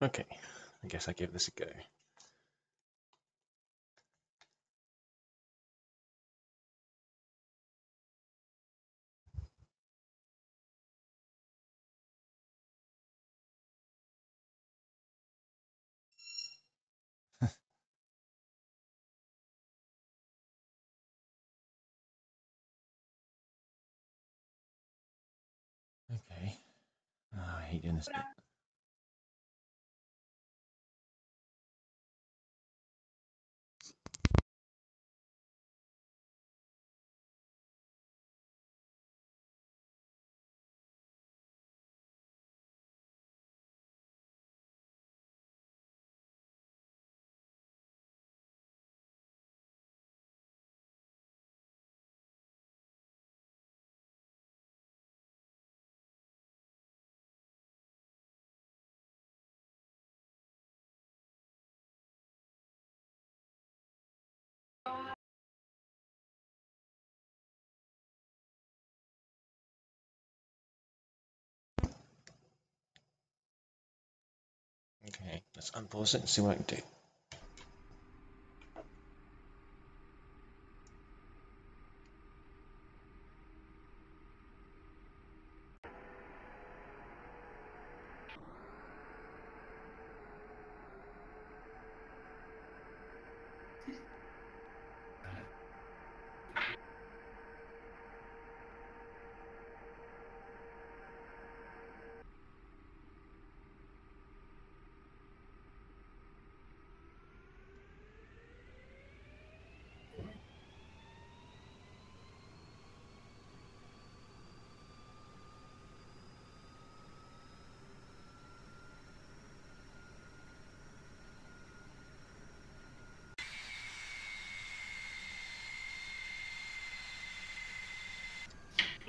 Okay, I guess I give this a go. Okay. Oh, I hate doing this bit. Okay, let's unpause it and see what I can do.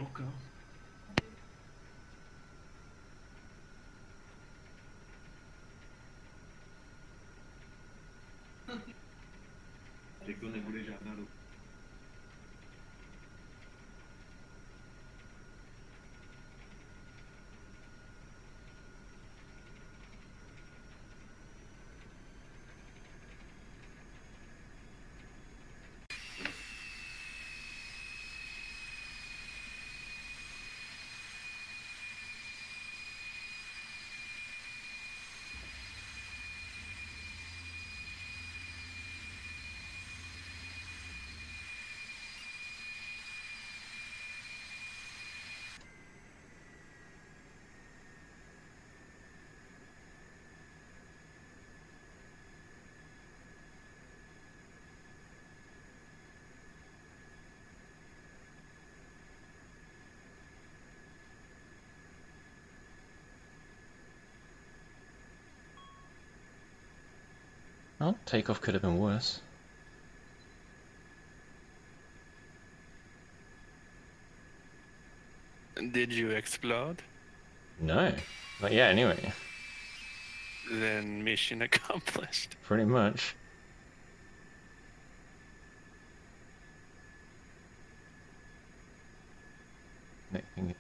Okay. देखो ने बुरे ज्यादा लोग Oh, takeoff could have been worse. Did you explode? No, not yet anyway. Then mission accomplished. Pretty much.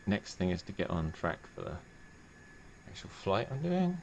Next thing is to get on track for the actual flight I'm doing.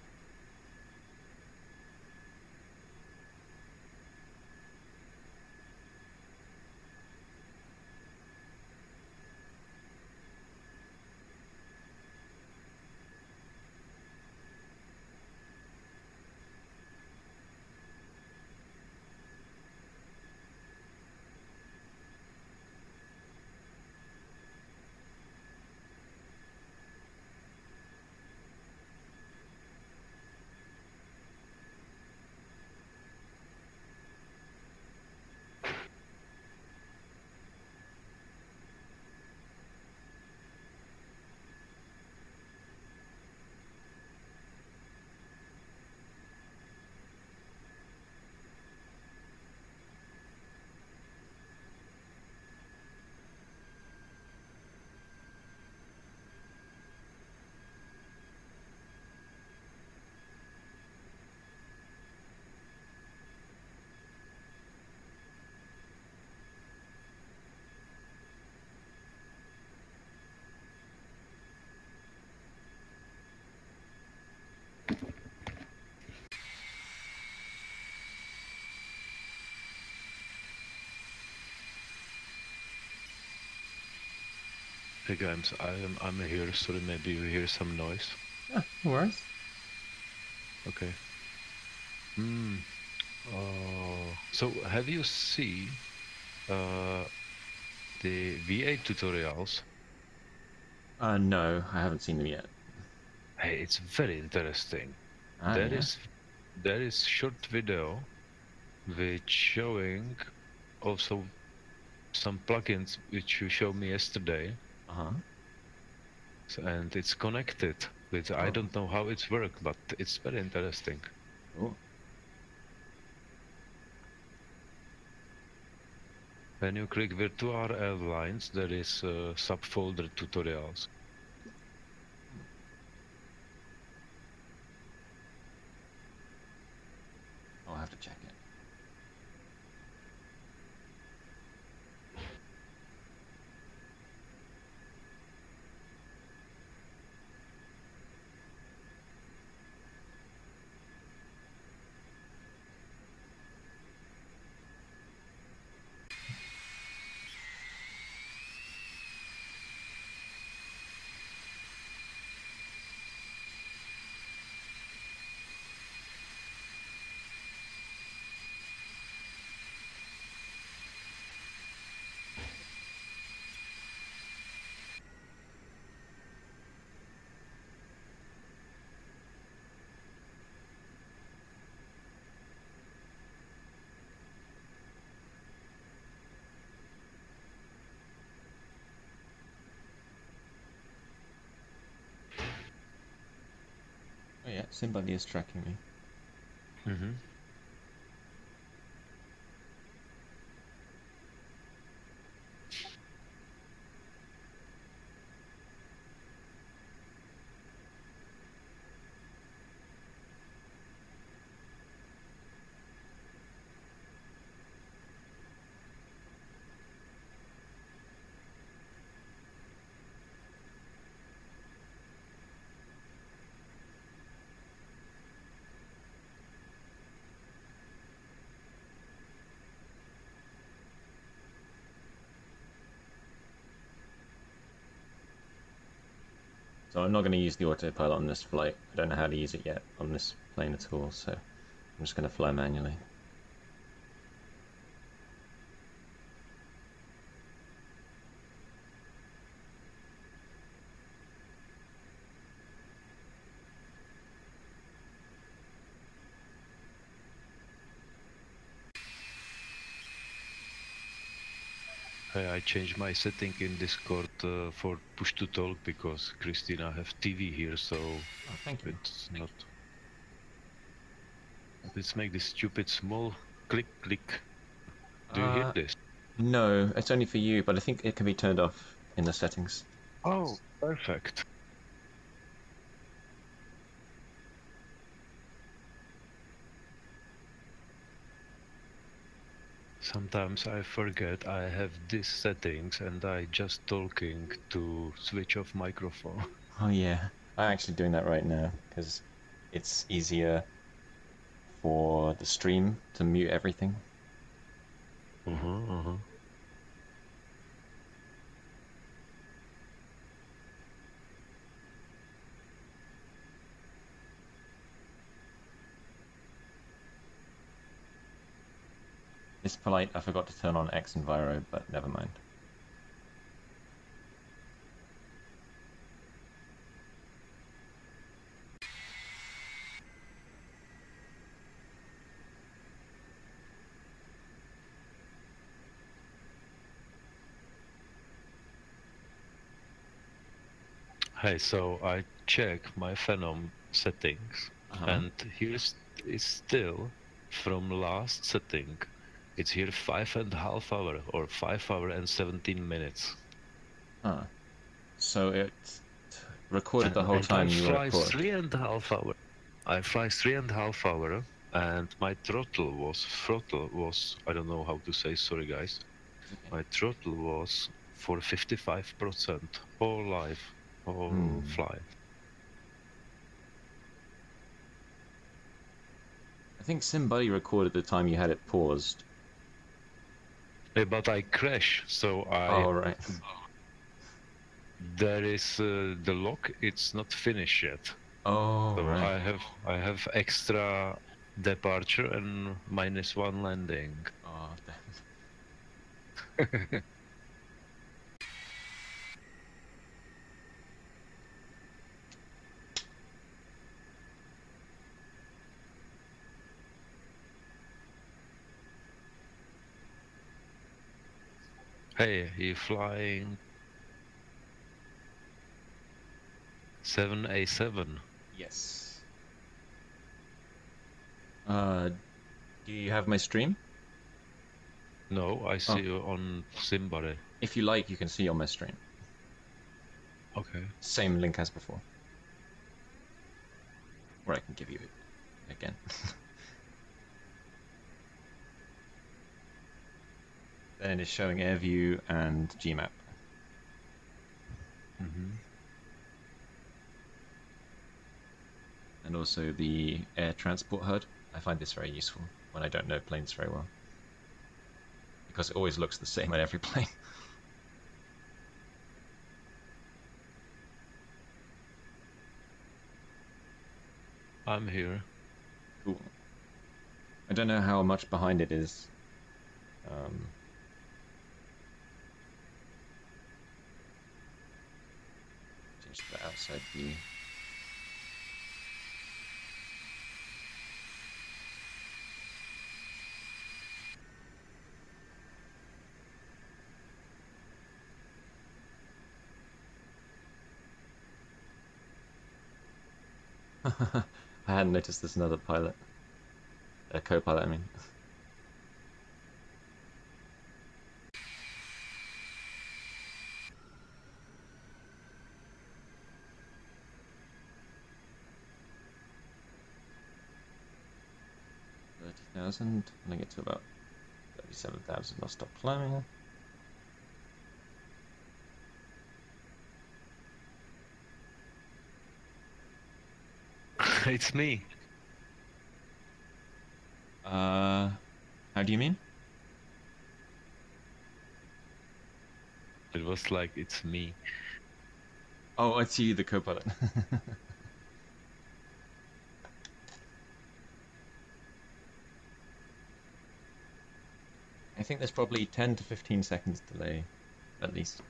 Hey guys, I'm here. Sorry, maybe you hear some noise. Yeah, no worries. Okay. Hmm. So have you seen the V8 tutorials? No, I haven't seen them yet. Hey, it's very interesting. Ah, There yeah. is there is short video which showing also some plugins which you showed me yesterday, Uh-huh. and it's connected with I Oh, don't know how it's work, but it's very interesting. cool. When you click virtual airlines, there is subfolder tutorials. I'll have to check it. Oh, yeah, somebody is tracking me. Mm-hmm. So I'm not going to use the autopilot on this flight. I don't know how to use it yet on this plane at all, so I'm just going to fly manually. Hey, I changed my setting in Discord for push to talk because Christina have TV here, so Oh, thank you. it's not. Let's make this stupid small click click. Do you hear Uh, this? no, it's only for you, but I think it can be turned off in the settings. Oh, perfect. Sometimes I forget I have these settings and I just talking to switch off microphone. Oh, yeah. I'm actually doing that right now because it's easier for the stream to mute everything. Uh-huh. This flight, I forgot to turn on X Enviro, but never mind. Hey, so I check my Phenom settings, Uh-huh. and here's is still from last setting. It's here 5.5 hour or 5 hour and 17 minutes. Huh. So it recorded the whole And I time you were at fly pause. 3.5 hour. I fly 3.5 hour, and my throttle was I don't know how to say. Sorry, guys. It's okay. My throttle was for 55% whole life, whole Hmm. flight. I think SimBuddy recorded the time you had it paused. But I crash, so I Oh, right. There is the lock. It's not finished yet. Oh, So right. I have extra departure and -1 landing. Oh, damn. Hey, you flying 7A7? Yes. Uh, do you have my stream? No, I Oh, see you on Simbari. if you like, you can see on my stream. Okay. Same link as before. Or I can give you it again. Then it is showing AirView and Gmap. Mm-hmm. And also the air transport HUD. I find this very useful when I don't know planes very well. Because it always looks the same on every plane. I'm here. Cool. I don't know how much behind it is. Change the outside view. I hadn't noticed there's another pilot. A co-pilot, I mean. $30,000. When I get to about 37,000, I'll stop climbing. It's me. How do you mean? It was like it's me. Oh, I see the co-pilot. I think there's probably 10 to 15 seconds delay, at least.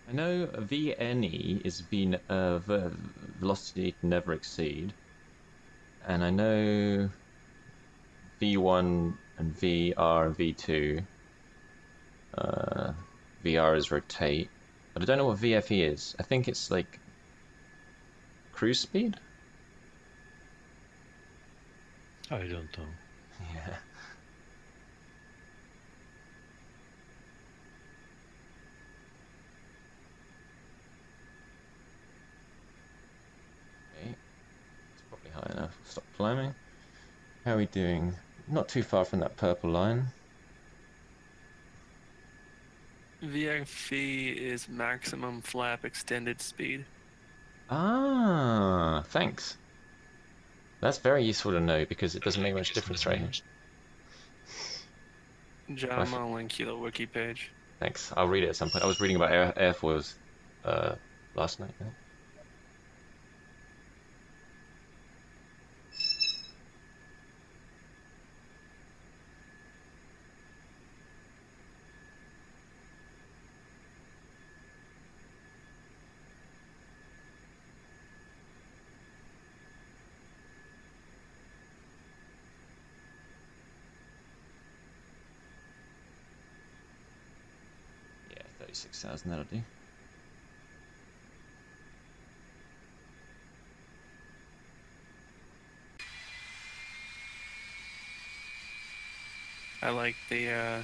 I know VNE is velocity to never exceed, and I know V1 and VR and V2, VR is rotate, but I don't know what VFE is. I think it's like cruise speed? I don't know. Yeah. Okay, it's probably high enough. Stop climbing. How are we doing? Not too far from that purple line. VFE is maximum flap extended speed. Ah, thanks. That's very useful to know because it doesn't make much difference right here. John, I'm gonna link you the wiki page. Thanks. I'll read it at some point. I was reading about airfoils last night. I think. Yeah, 46,000, that'll do. I like the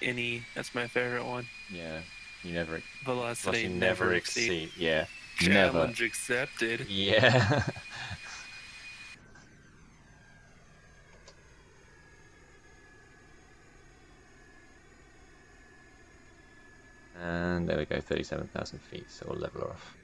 NE. That's my favorite one. Yeah, you never... Velocity never exceed. Yeah, Challenge never. accepted. Yeah. And there we go, 37,000 feet, so we'll level her off.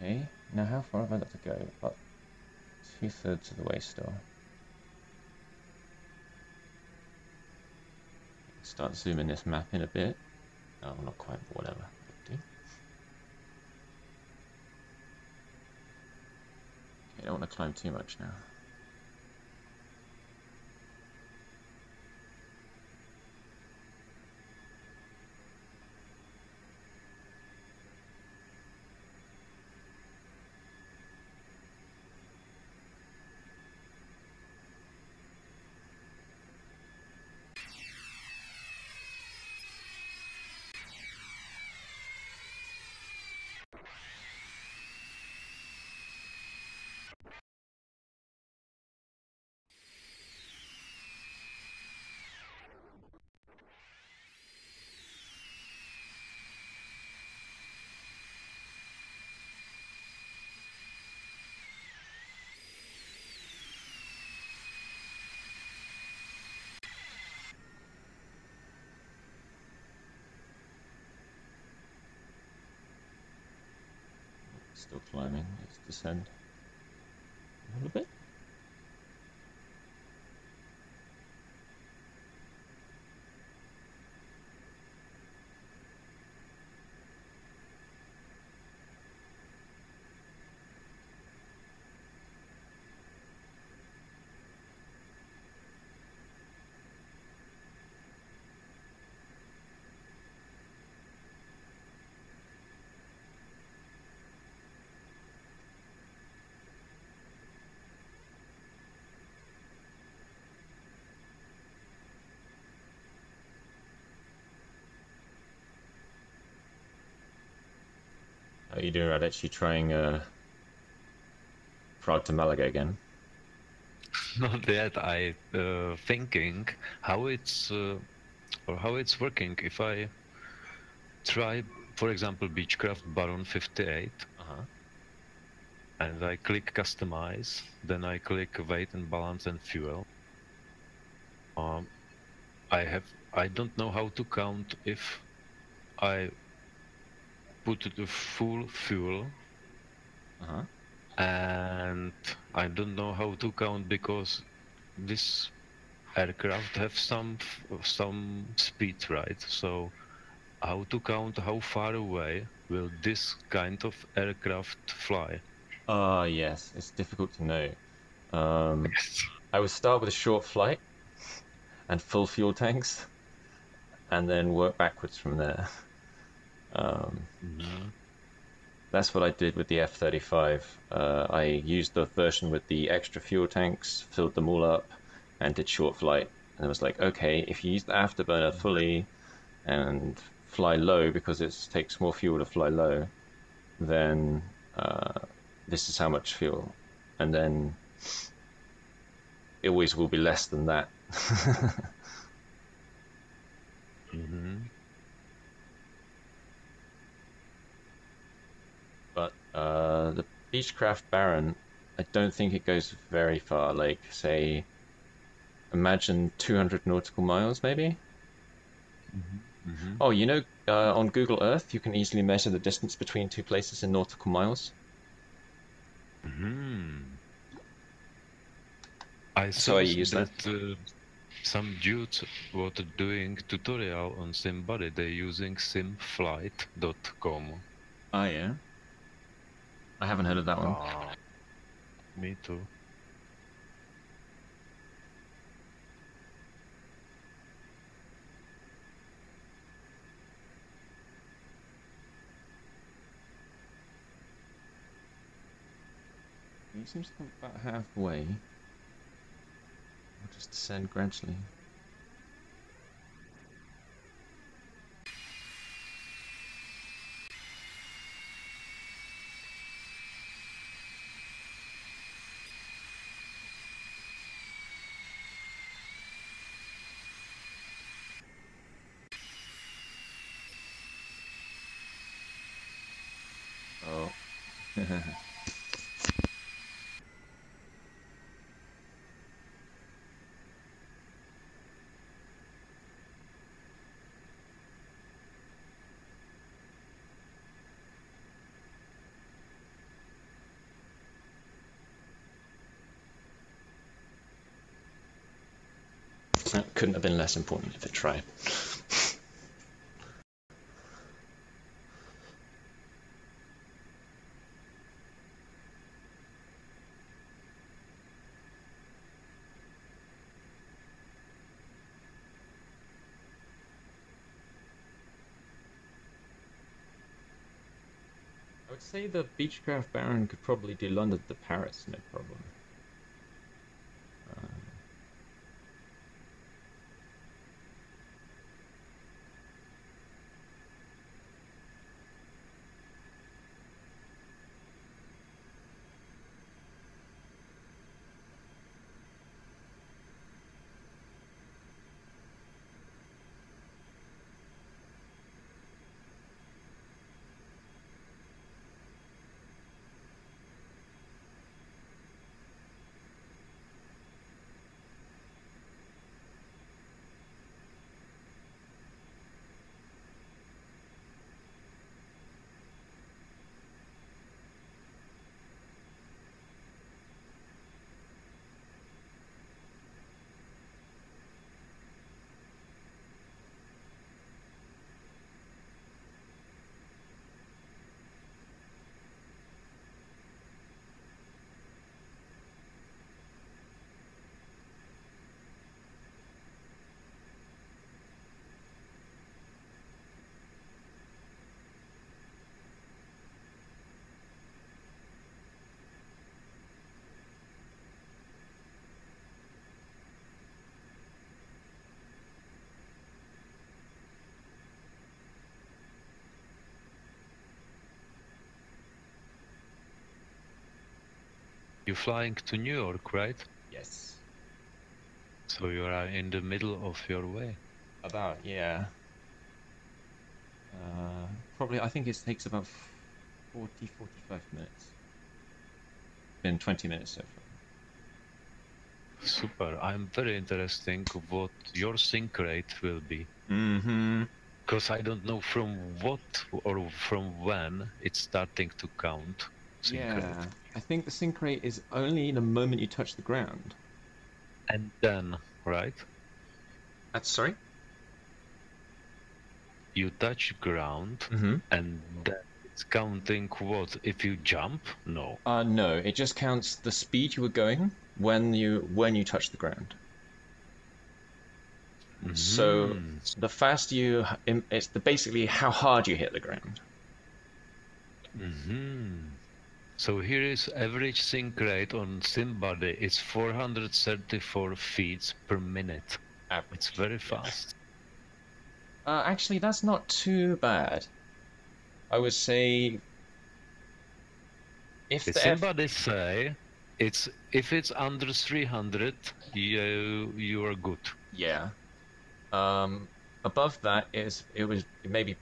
Okay, now how far have I got to go? About 2/3 of the way still. Start zooming this map in a bit. Oh, not quite, but whatever. Okay, I don't want to climb too much now. Still climbing, let's descend a little bit. How are you doing, Radich? You trying Prague to Malaga again? Not yet. I thinking how it's or how it's working. If I try, for example, Beechcraft Baron 58, and I click customize, then I click weight and balance and fuel. I don't know how to count if I put the full fuel. And I don't know how to count because this aircraft have some speed, right? So how to count how far away will this kind of aircraft fly? Yes, it's difficult to know. I would start with a short flight and full fuel tanks, and then work backwards from there. That's what I did with the F-35. I used the version with the extra fuel tanks, filled them all up, and did short flight. And it was like, okay, if you use the afterburner fully and fly low, because it takes more fuel to fly low, then this is how much fuel. And then it always will be less than that. But the Beechcraft Baron, I don't think it goes very far. Like, say, imagine 200 nautical miles, maybe? Oh, you know, on Google Earth, you can easily measure the distance between two places in nautical miles. I saw that some dudes were doing tutorial on SimBuddy. They're using simflight.com. Oh, yeah? I haven't heard of that one. Me too. He seems to come about halfway. I'll just descend gradually. Oh. That couldn't have been less important if it tried. I would say the Beechcraft Baron could probably do London to Paris, no problem. You're flying to New York, right? Yes. So you are in the middle of your way. About, yeah. Probably, I think it takes about 45 minutes. Been 20 minutes so far. Super. I'm very interesting what your sync rate will be. Mm-hmm. Because I don't know from what or from when it's starting to count. Sync rate. Yeah, I think the sync rate is only the moment you touch the ground. And then, right? That's sorry? You touch ground, Mm-hmm. and then it's counting what? If you jump? No. No, it just counts the speed you were going when you touch the ground. So the faster you, it's basically how hard you hit the ground. So here is average sync rate on SimBody. It's 434 feet per minute. Average. It's very fast. Actually, that's not too bad. I would say if the SimBody say it's if it's under 300, you are good. Yeah. Above that it maybe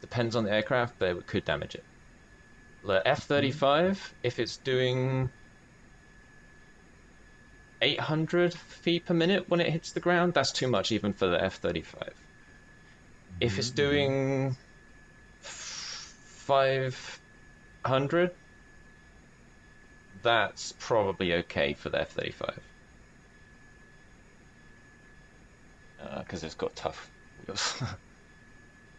depends on the aircraft, but it could damage it. The F-35, if it's doing 800 feet per minute when it hits the ground, that's too much even for the F-35. If it's doing 500, that's probably okay for the F-35. Because it's got tough wheels.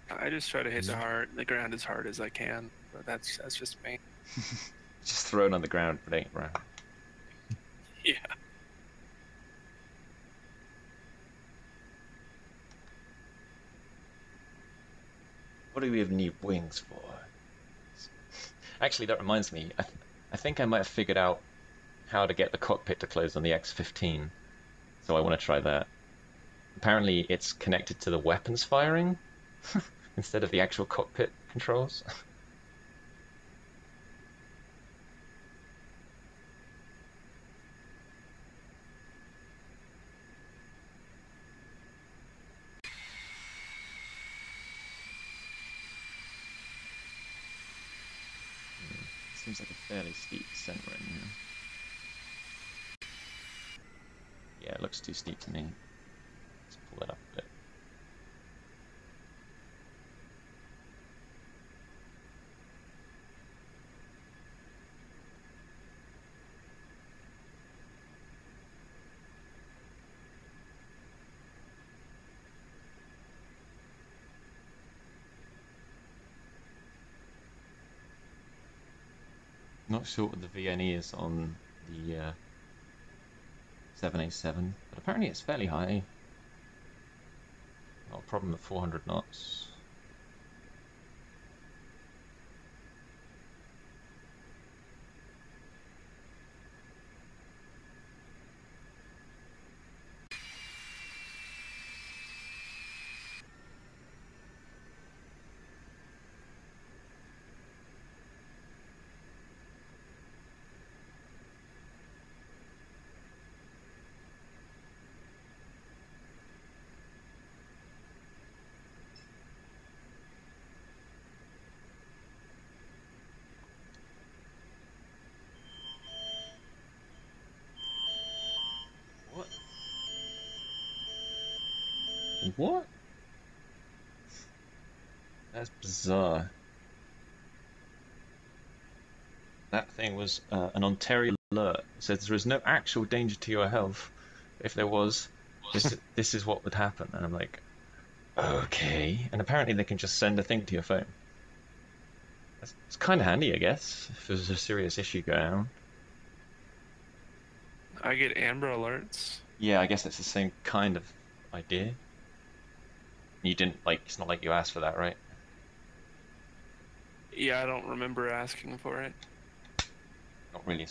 I just try to hit the ground as hard as I can, but that's just me. Just thrown on the ground, but ain't round. Yeah. What do we even need wings for? Actually, that reminds me. I think I might have figured out how to get the cockpit to close on the X-15, so I want to try that. Apparently, it's connected to the weapons firing instead of the actual cockpit controls. Seems like a fairly steep descent right now. Yeah, it looks too steep to me. Let's pull that up a bit. Not sure what the VNE is on the 787, but apparently it's fairly high. Not a problem at 400 knots. What? What? That's bizarre. That thing was an Ontario alert. It says there is no actual danger to your health. If there was, this is what would happen. And I'm like, okay. And apparently they can just send a thing to your phone. It's kind of handy, I guess, if there's a serious issue going on. I get Amber alerts. Yeah, I guess it's the same kind of idea. You didn't, like, it's not like you asked for that, right? Yeah, I don't remember asking for it. Not really,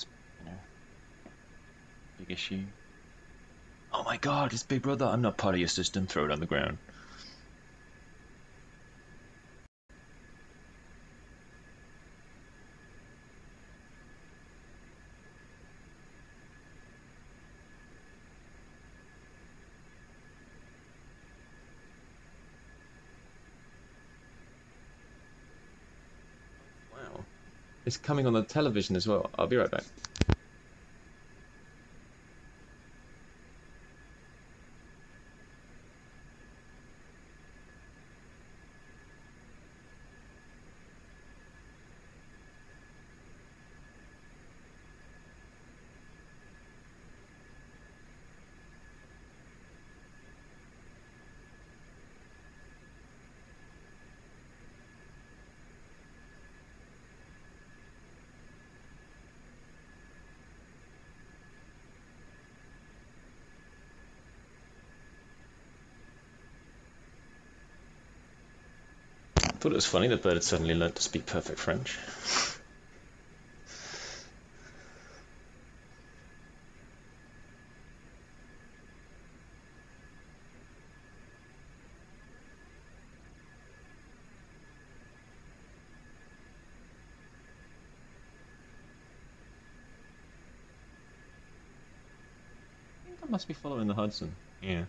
big issue. Oh my god, it's Big Brother, I'm not part of your system, throw it on the ground. Wow. It's coming on the television as well. I'll be right back. I thought it was funny the bird had suddenly learnt to speak perfect French. I think I must be following the Hudson. Yeah.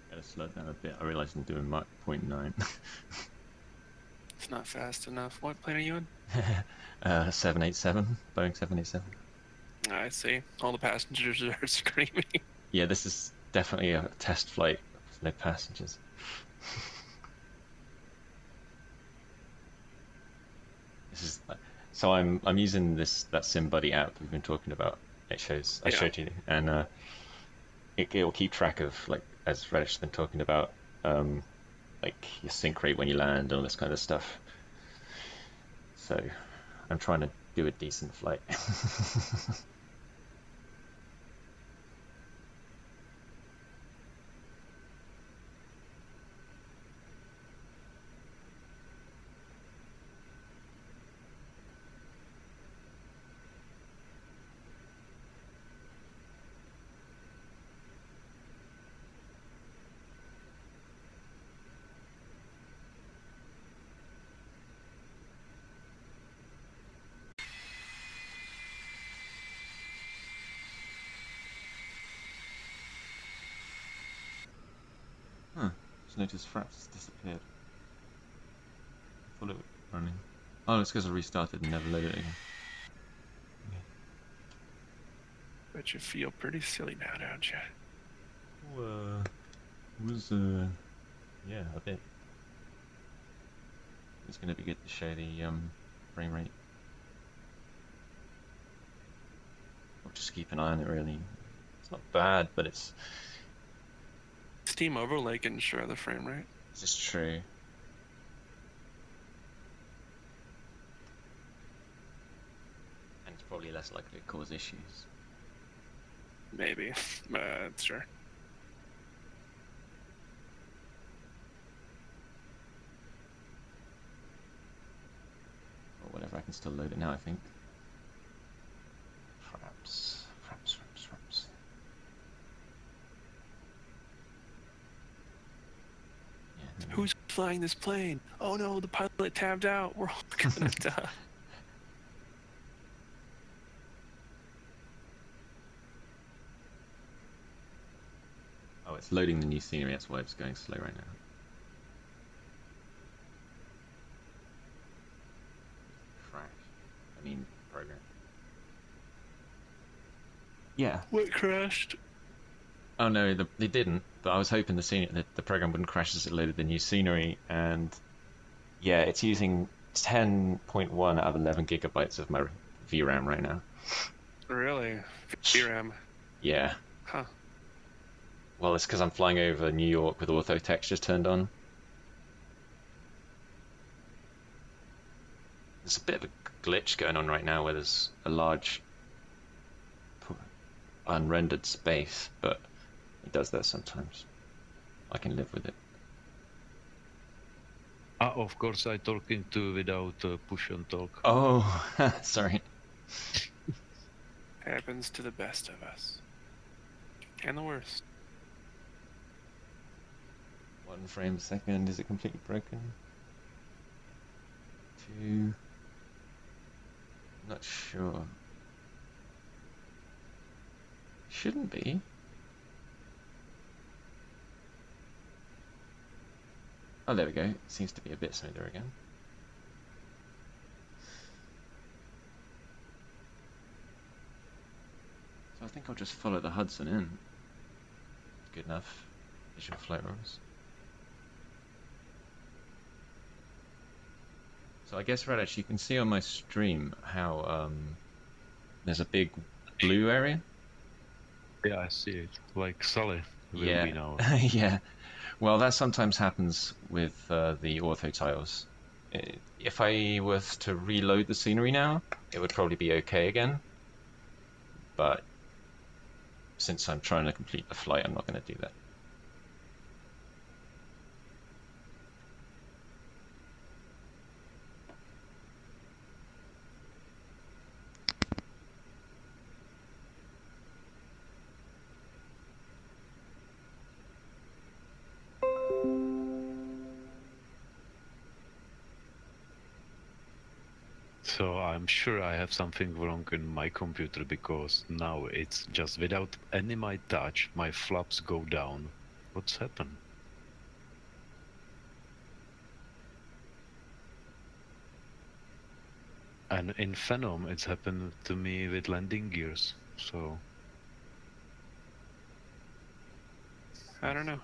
Gotta slow down a bit. I realise I'm doing Mach 0.9. It's not fast enough. What plane are you in? 787, Boeing 787. I see. All the passengers are screaming. Yeah, this is definitely a test flight with no passengers. This is So I'm using that SimBuddy app we've been talking about. I Yeah. showed you, and it'll keep track of, like, as Reddich's been talking about, um, like your sync rate when you land and all this kind of stuff. So I'm trying to do a decent flight. Huh. Just noticed Fraps has disappeared. I thought it was running. Oh, it's because I restarted and never loaded it again. Bet you feel pretty silly now, don't you? Was yeah, a bit. It's going to be good to show the frame rate. Or just keep an eye on it, really. It's not bad, but it's Steam Overlay can show the frame rate. just true. And it's probably less likely to cause issues. Maybe. Sure. Or whatever, I can still load it now, I think. Fraps. Yeah, Who's flying this plane? Oh no, the pilot tabbed out. We're all gonna die. oh, it's loading the new scenery, that's why it's going slow right now. Crash. I mean, program. Yeah. What crashed? Oh no, they didn't. But I was hoping the program wouldn't crash as it loaded the new scenery, and yeah, it's using 10.1 out of 11 gigabytes of my VRAM right now. Really? VRAM. Yeah. Huh. Well, it's because I'm flying over New York with ortho textures turned on. There's a bit of a glitch going on right now where there's a large unrendered space, but it does that sometimes. I can live with it. Of course, I talking to without push and talk. Oh, sorry. Happens to the best of us. And the worst. 1 frame a second. Is it completely broken? 2. Not sure. Shouldn't be. Oh, there we go. It seems to be a bit smoother again. So I think I'll just follow the Hudson in. Good enough. Visual flight rules. So I guess, Radish, you can see on my stream how there's a big blue area. Yeah, I see it. Like Sully will Yeah. be now. Yeah. Well, that sometimes happens with the ortho tiles. If I was to reload the scenery now, it would probably be okay again. But since I'm trying to complete the flight, I'm not going to do that. So I'm sure I have something wrong in my computer because now it's just without any my touch, my flaps go down. What's happened? And in Phenom, it's happened to me with landing gears. So I don't know.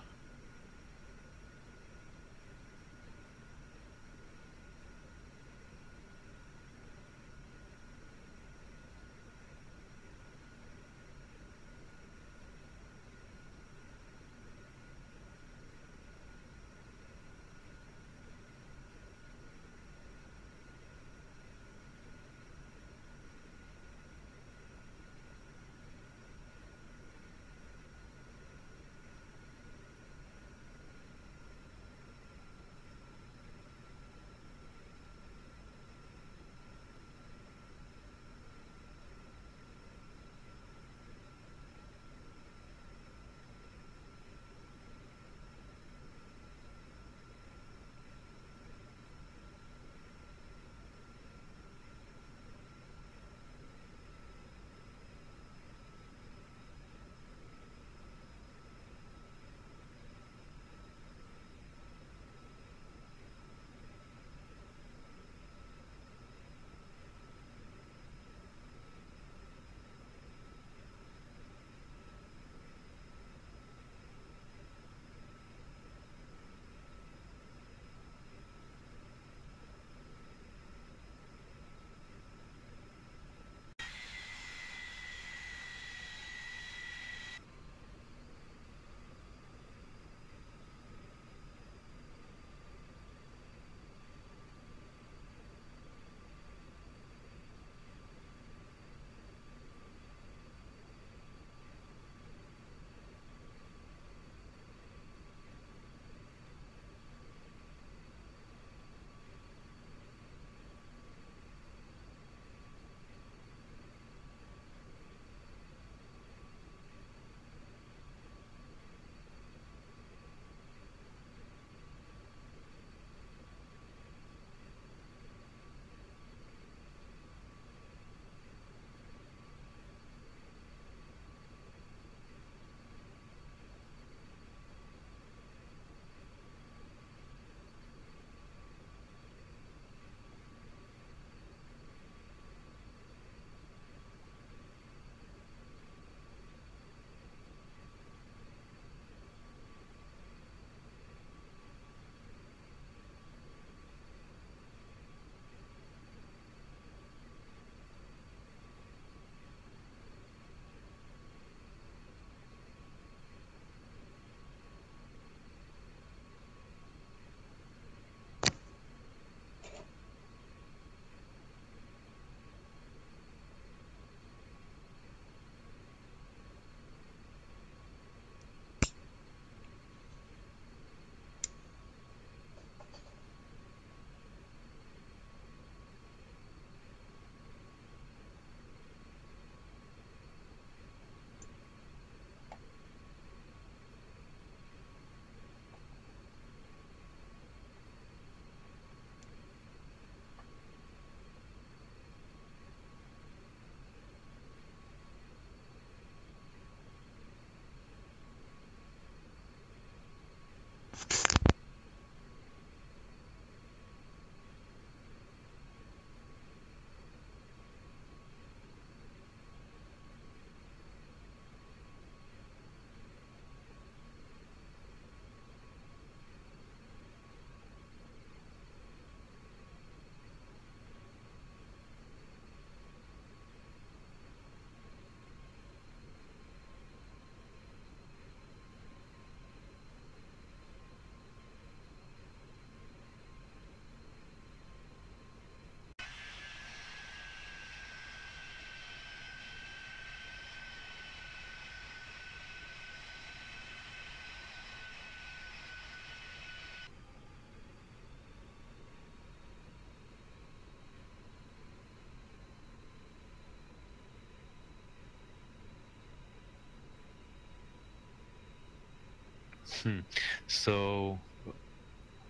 So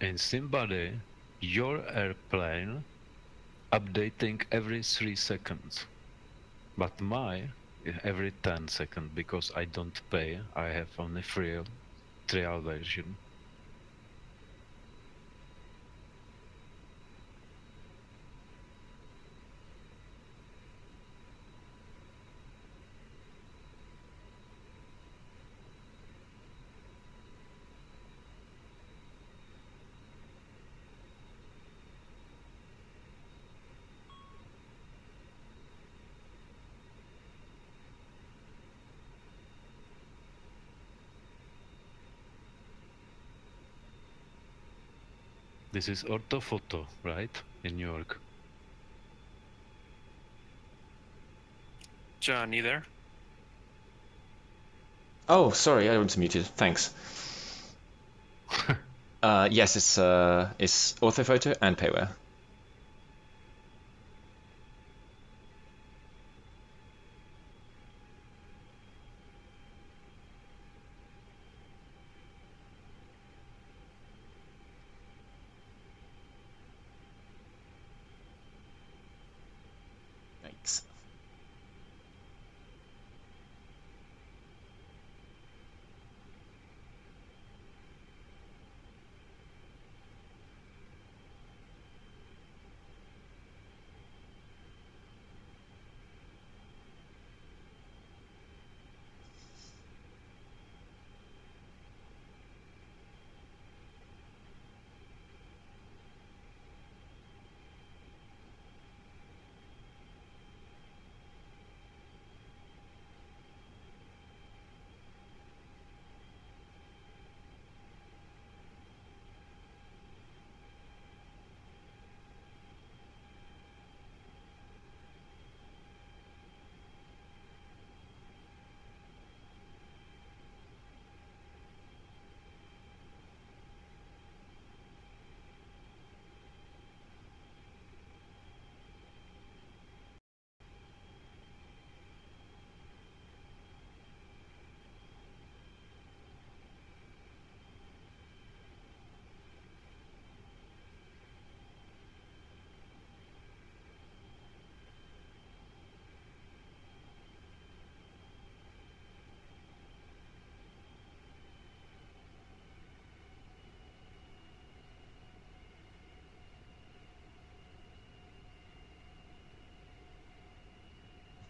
in SimBuddy, your airplane updating every 3 seconds, but my every 10 seconds because I don't pay. I have only trial version. This is orthophoto, right? In New York. John, you there? Oh, sorry, I was muted. Thanks. Yes, it's orthophoto and payware. Thanks.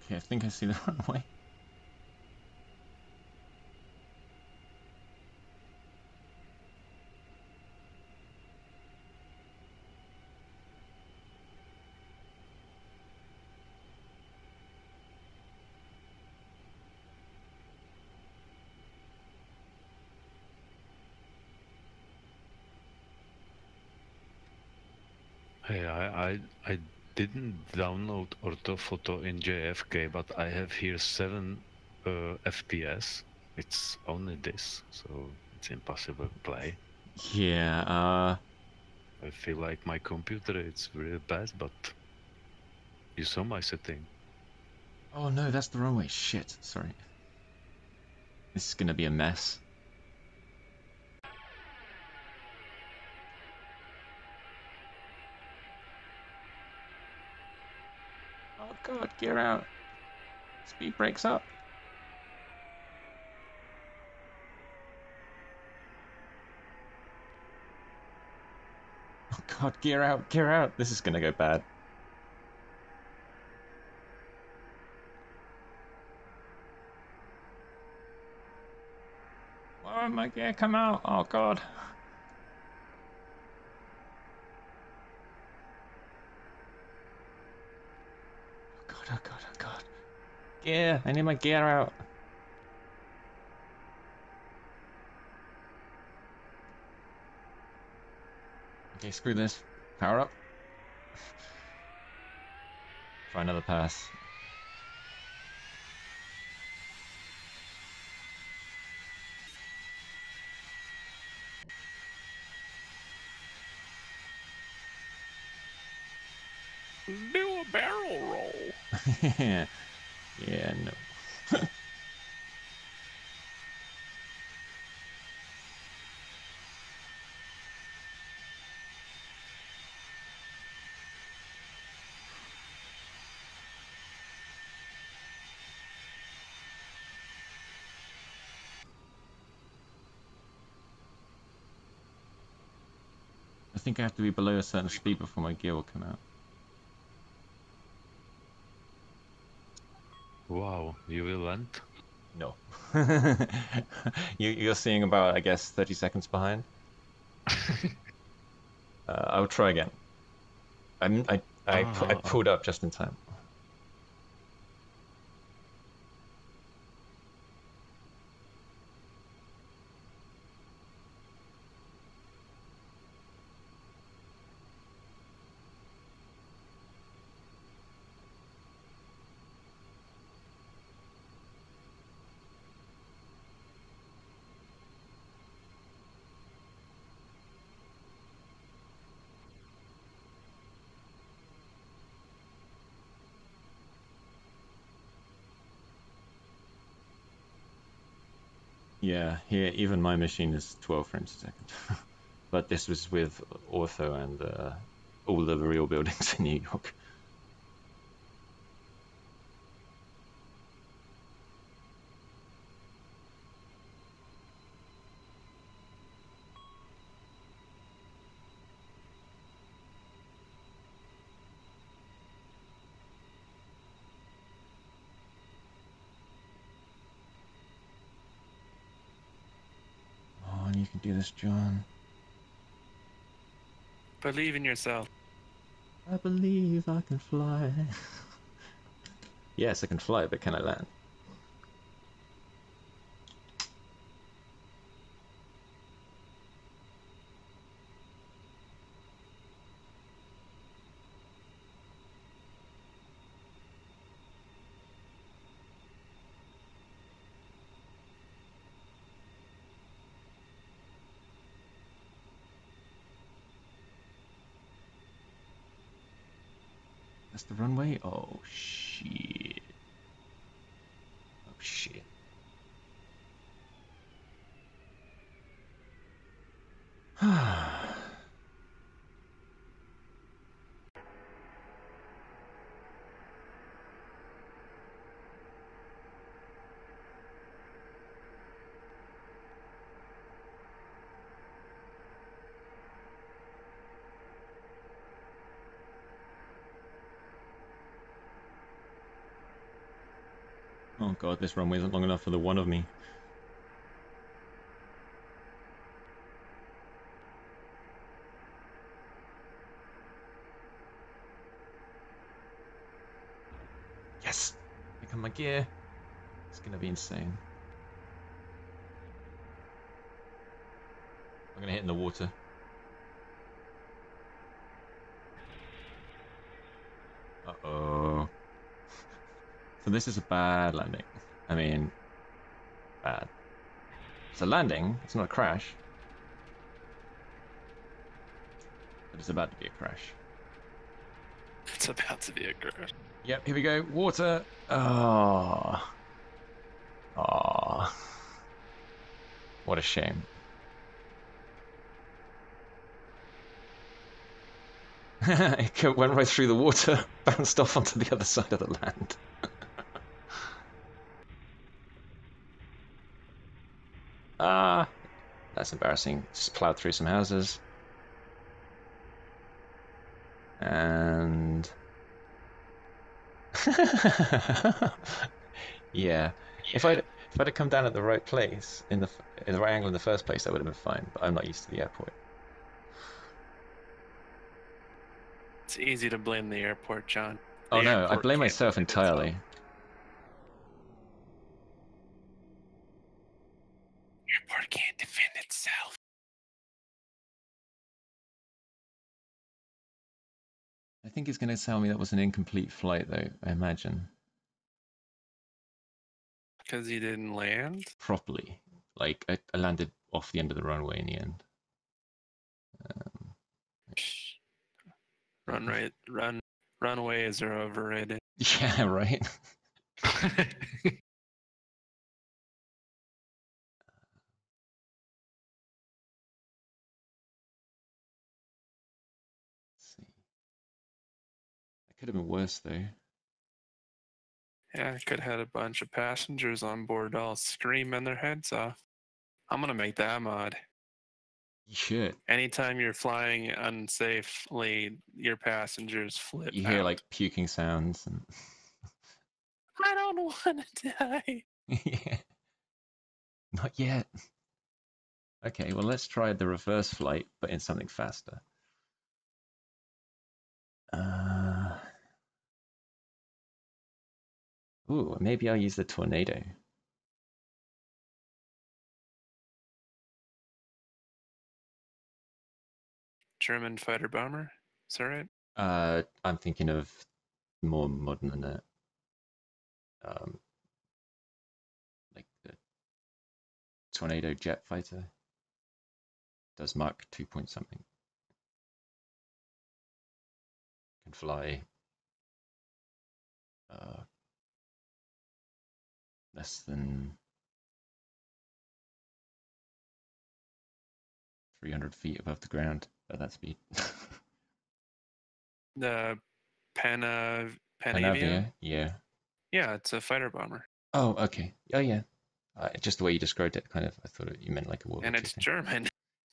Okay, I think I see the runway. Hey, I didn't download orthophoto in JFK, but I have here 7 FPS. It's only this, so it's impossible to play. Yeah, I feel like my computer it's really bad, but you saw my setting. oh no, that's the runway. Shit, sorry. This is gonna be a mess. Oh god, gear out. Speed brakes up. Oh god, gear out, gear out. This is gonna go bad. Why my gear come out? Oh god. Oh god, oh god, oh god. Gear, I need my gear out. Okay, screw this. Power up. Try another pass. Do a barrel roll. Yeah, no. I think I have to be below a certain speed before my gear will come out. Wow, you will land? No. You're seeing about, I guess, 30 seconds behind. I'll try again. I Ah, pulled up just in time. Yeah, here even my machine is 12 frames a second. But this was with ortho and all the real buildings in New York. Oh, and you can do this, John. Believe in yourself. I believe I can fly. Yes, I can fly, but can I land? That's the runway? Oh, shit. Oh, shit. Oh god, this runway isn't long enough for the one of me. Yes! Here come my gear. It's gonna be insane. I'm gonna hit in the water. Uh-oh. So this is a bad landing. I mean, bad. It's a landing, it's not a crash. But it's about to be a crash. It's about to be a crash. Yep, here we go. Water! Oh. Oh. What a shame. It went right through the water, bounced off onto the other side of the land. Ah, that's embarrassing. Just plowed through some houses. And yeah, if I'd have come down at the right place in the right angle in the first place, that would have been fine. But I'm not used to the airport. It's easy to blame the airport, John. Oh The no, I airport blame can't myself defend entirely. itself. The airport can't defend itself. I think it's going to tell me that was an incomplete flight, though. I imagine Because you didn't land? properly. Like I landed off the end of the runway in the end. Runways are overrated. Yeah, right. Let's see. That could have been worse, though. Yeah, I could have had a bunch of passengers on board all screaming their heads off. I'm gonna make that mod. You should. Anytime you're flying unsafely, your passengers flip You hear out. like puking sounds and I don't want to die. yeah. Not yet. Okay, well let's try the reverse flight, but in something faster. Ooh, maybe I'll use the tornado. German fighter bomber. Is that right? I'm thinking of more modern than that. Like the tornado jet fighter. Does Mach 2 point something. Can fly less than 300 feet above the ground at that speed. The Panavia. Panavia, yeah. Yeah, it's a fighter bomber, Oh, okay. Oh, yeah. Just the way you described it, kind of. I thought you meant like a World and War II it's thing. German,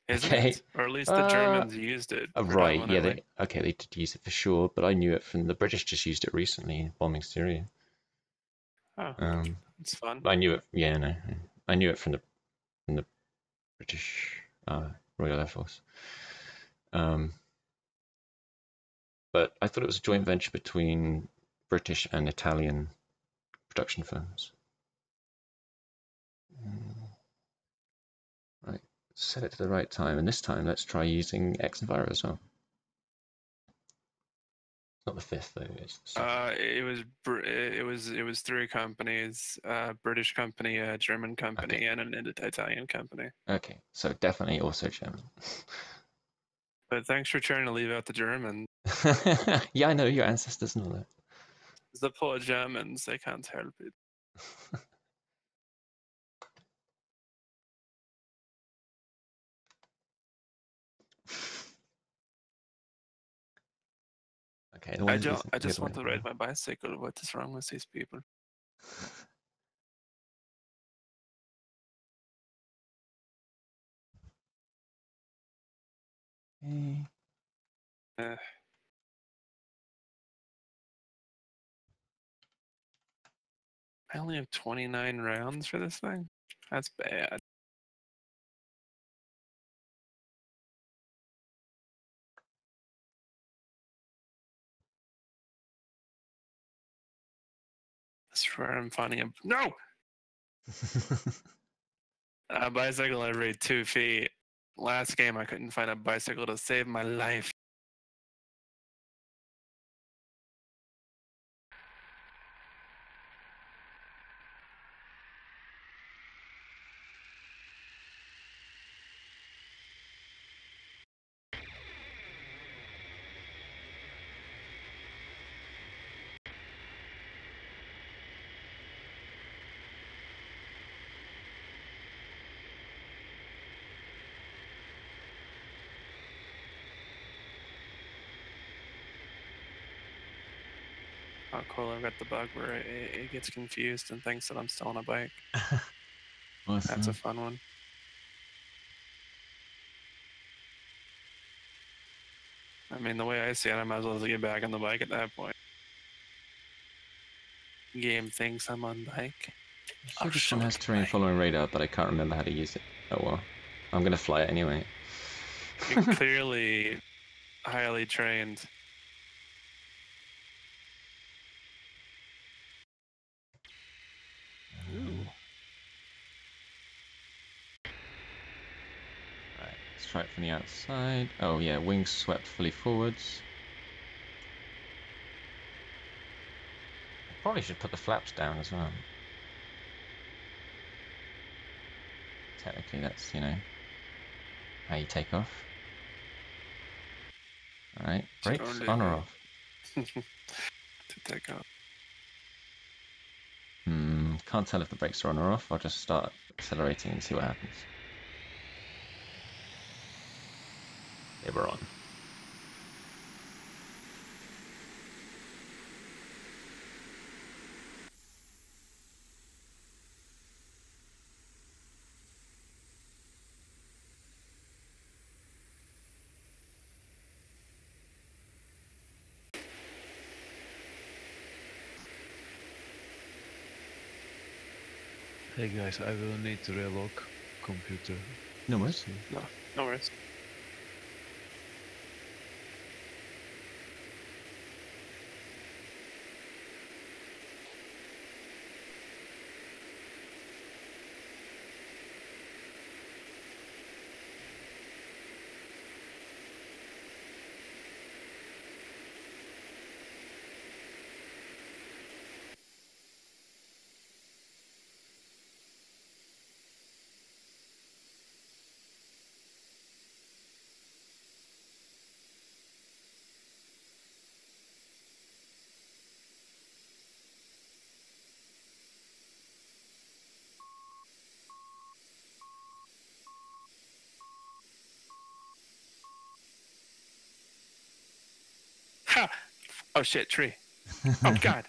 isn't Okay. it? Or at least the Germans used it Right. Yeah. predominantly. They did use it for sure, but I knew it from the British. Just used it recently bombing Syria. Oh, it's fun. I knew it. Yeah, no, I knew it from the British Royal Air Force. But I thought it was a joint venture between British and Italian production firms. Right, set it to the right time, and this time let's try using Xenviro as well. It's not the fifth though. It's the second. It was three companies: British company, a German company, Okay. and an Italian company. Okay, so definitely also German. But thanks for trying to leave out the Germans. Yeah, I know your ancestors and all that. The poor Germans, they can't help it. Okay, I just want to ride my bicycle. What is wrong with these people? Okay. I only have 29 rounds for this thing. That's bad. I swear I'm finding a bicycle every 2 feet. Last game, I couldn't find a bicycle to save my life. Oh, cool. I've got the bug where it gets confused and thinks that I'm still on a bike. Awesome. That's a fun one. I mean, the way I see it, I might as well just get back on the bike at that point. Game thinks I'm on bike. Sure, this one has terrain following radar, but I can't remember how to use it. Oh well. I'm gonna fly it anyway. You're clearly highly trained. Ooh. Right, let's try it from the outside. Oh yeah, wings swept fully forwards. I probably should put the flaps down as well. Technically that's, how you take off. Alright, brakes on or off? To take off. Can't tell if the brakes are on or off. I'll just start accelerating and see what happens. They were on. Hey guys, I will need to relog computer. No worries. No, no worries. Ha! Oh shit, tree. Oh god.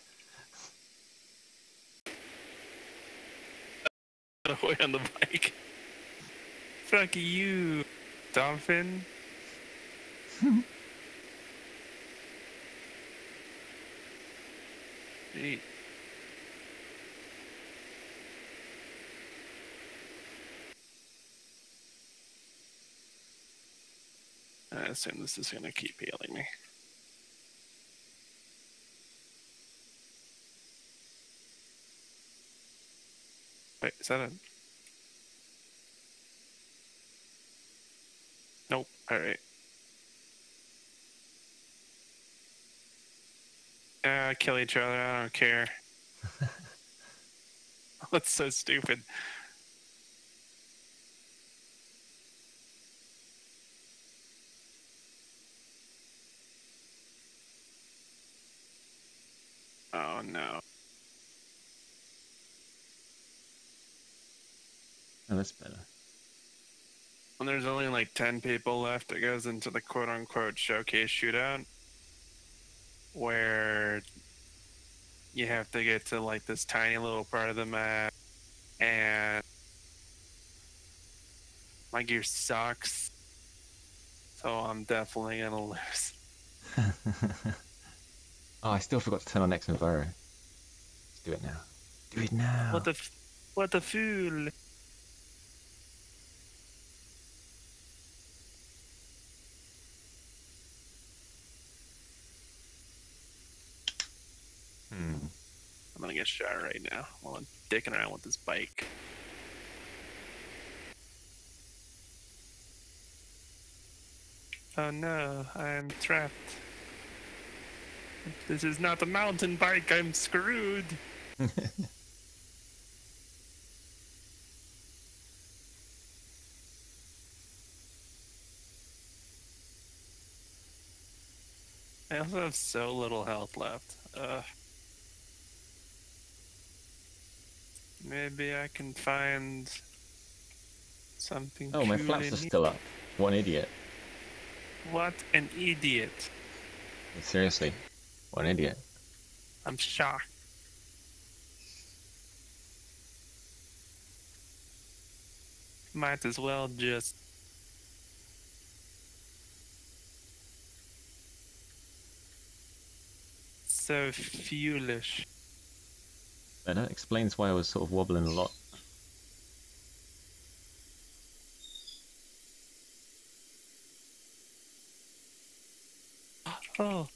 Got away on the bike. Fuck you, dolphin. Gee. I assume this is gonna keep healing me. Wait, is that a... Nope, alright. Kill each other, I don't care. That's so stupid. Oh no. Oh, that's better. When there's only like 10 people left, it goes into the quote-unquote showcase shootout, where you have to get to like this tiny little part of the map, and my gear sucks, so I'm definitely gonna lose. Oh, I still forgot to turn on X Enviro. Let's do it now. Do it now. What the fool? Hmm. I'm gonna get shot right now while I'm dicking around with this bike. Oh no, I'm trapped. This is not a mountain bike, I'm screwed. I also have so little health left. Maybe I can find something Oh, my cool flaps in are here. still up. What an idiot. What an idiot. Seriously. What an idiot. I'm shocked. Might as well just... So foolish. And that explains why I was sort of wobbling a lot. Oh,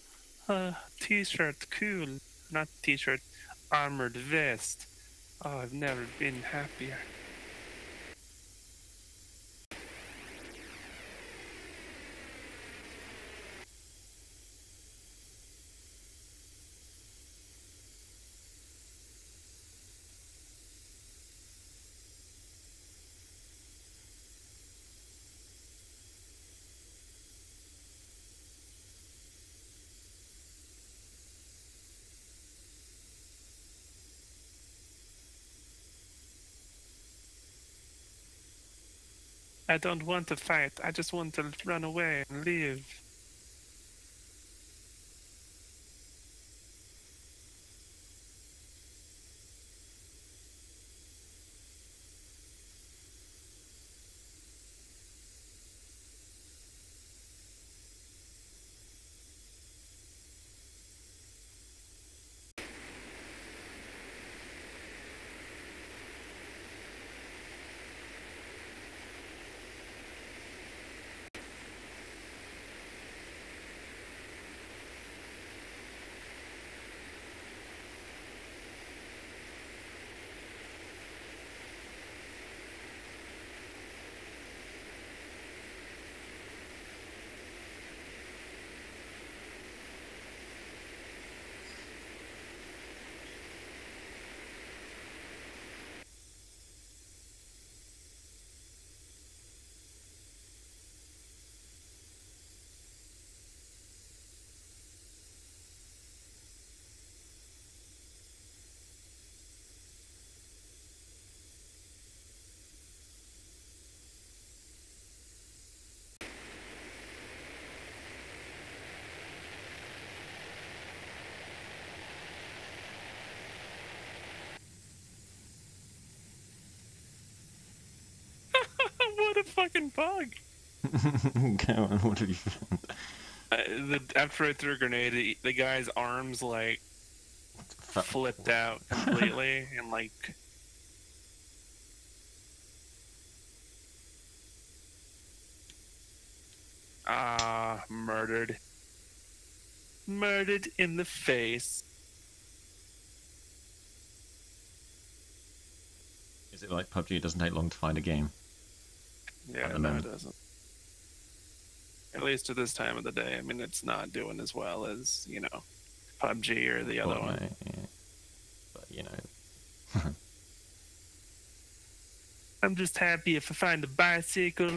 t-shirt, cool. Not t-shirt, armored vest. Oh, I've never been happier. I don't want to fight. I just want to run away and live. fucking bug. Go on, what have you found? After I threw a grenade, the guy's arms like flipped out completely and like. Murdered. Murdered in the face. Is it like PUBG? It doesn't take long to find a game. Yeah, no, it doesn't. At least at this time of the day. I mean, it's not doing as well as, you know, PUBG or the other one. Yeah. But, you know. I'm just happy if I find a bicycle.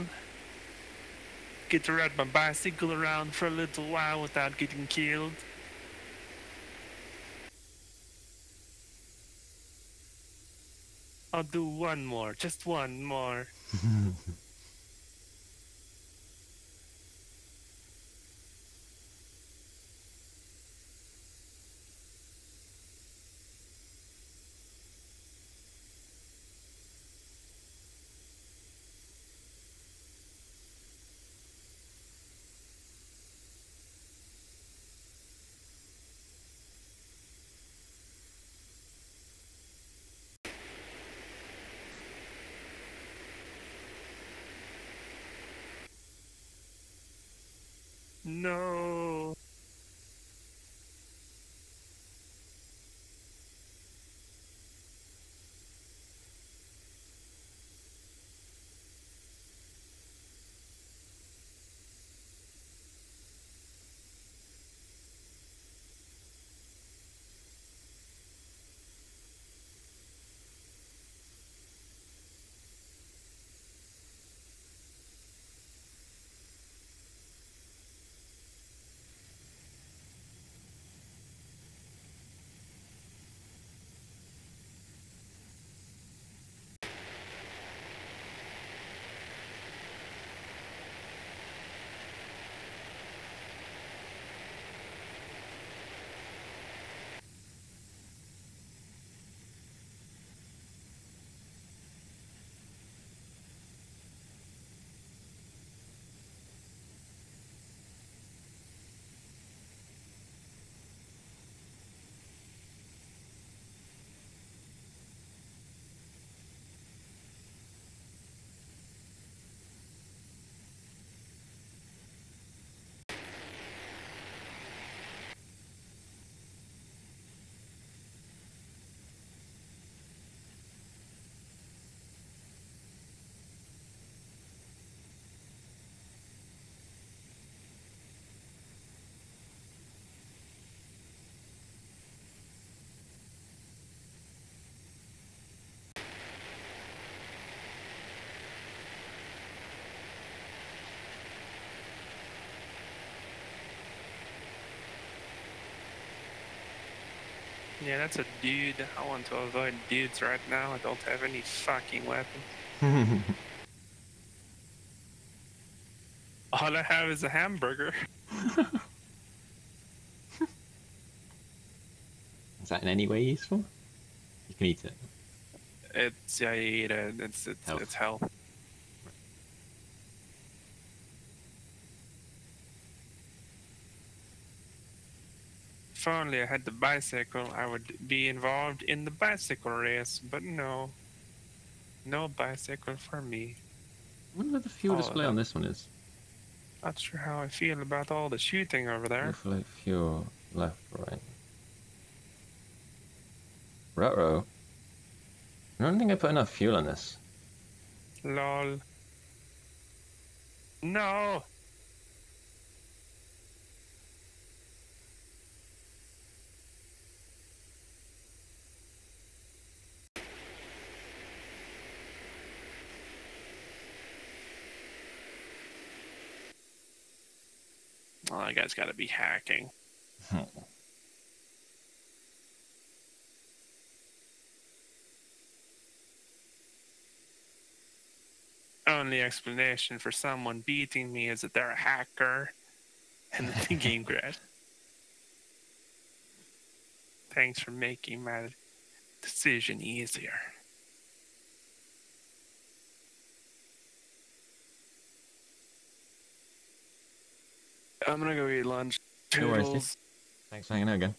Get to ride my bicycle around for a little while without getting killed. I'll do one more, just one more. No. Yeah, that's a dude. I want to avoid dudes right now. I don't have any fucking weapons. All I have is a hamburger. Is that in any way useful? You can eat it. It's, yeah, you eat it. It's health. If only I had the bicycle, I would be involved in the bicycle race, but no. No bicycle for me. I wonder what the fuel display on this one is. Not sure how I feel about all the shooting over there. Fuel, left, right. Ruh-roh. I don't think I put enough fuel in this. Lol. No! Oh, that guy's gotta be hacking. Only explanation for someone beating me is that they're a hacker and the game crashed. Thanks for making my decision easier. I'm gonna go eat lunch. No worries, dude. Toodles. Thanks for hanging out again.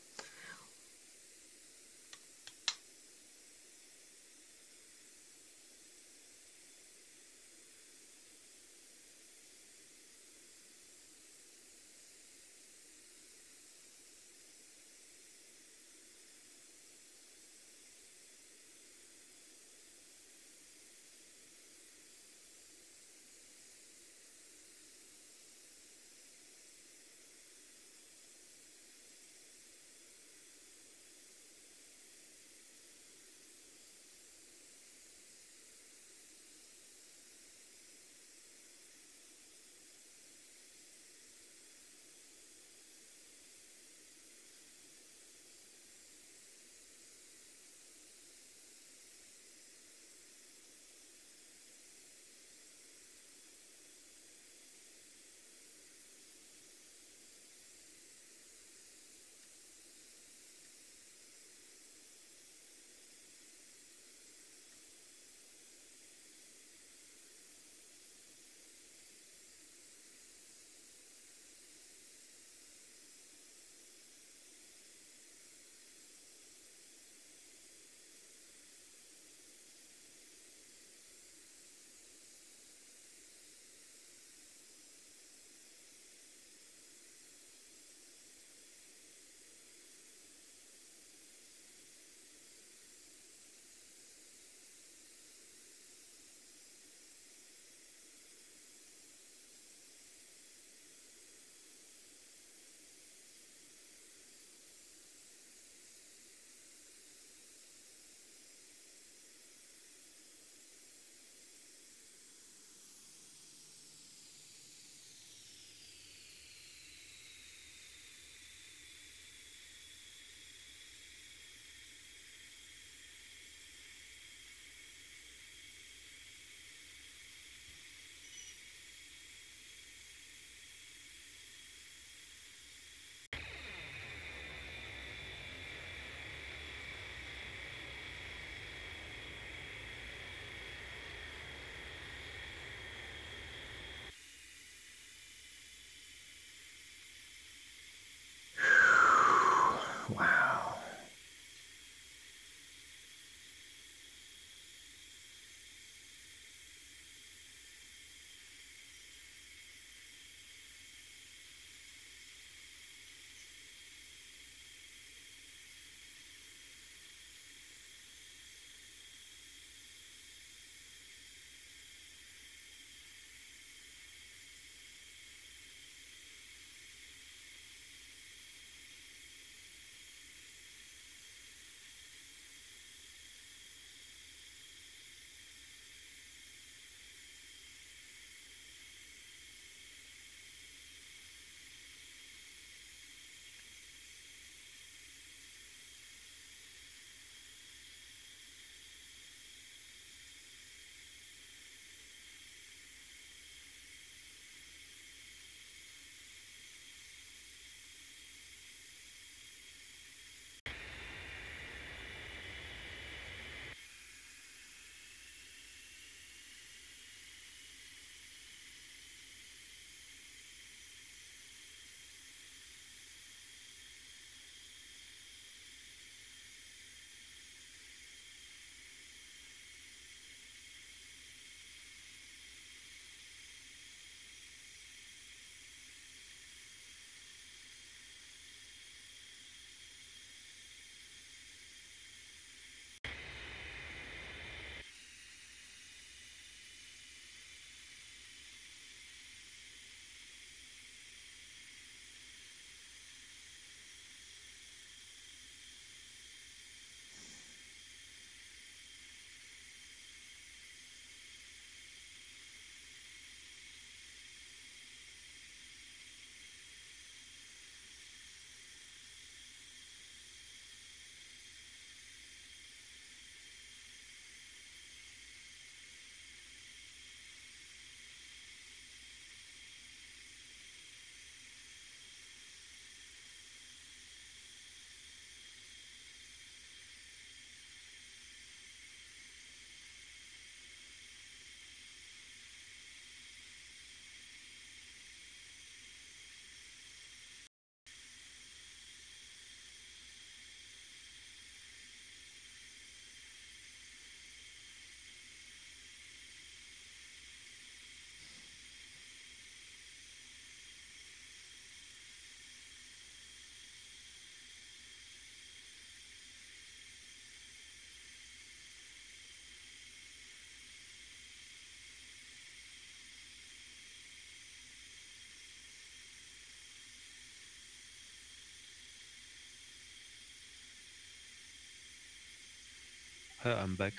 I'm back.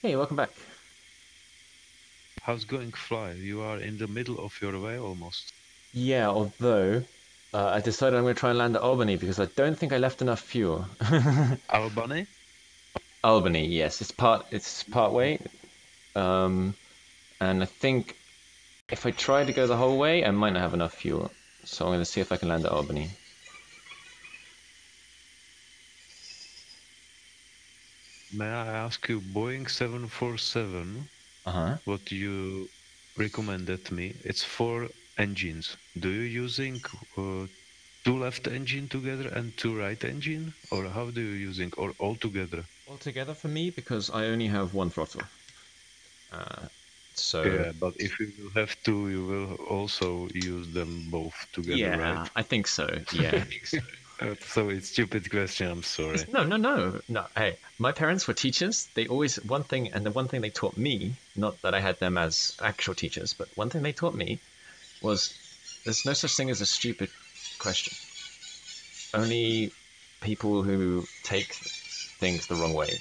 Hey, welcome back. How's going, Fly? You are in the middle of your way almost. Yeah, although I decided I'm going to try and land at Albany because I don't think I left enough fuel. Albany? Albany, yes, it's part way, and I think if I try to go the whole way, I might not have enough fuel. So I'm going to see if I can land at Albany. May I ask you, Boeing 747, Uh-huh. what you recommended me? It's 4 engines. Do you using 2 left engine together and 2 right engine? Or how do you using, or all together? All together for me because I only have one throttle. So Yeah, but if you will have 2, you will also use them both together, right? I think so. Yeah. So it's stupid question, I'm sorry. No. Hey, my parents were teachers. They always one thing, and the one thing they taught me, not that I had them as actual teachers, but one thing they taught me was there's no such thing as a stupid question. Only people who take things the wrong way,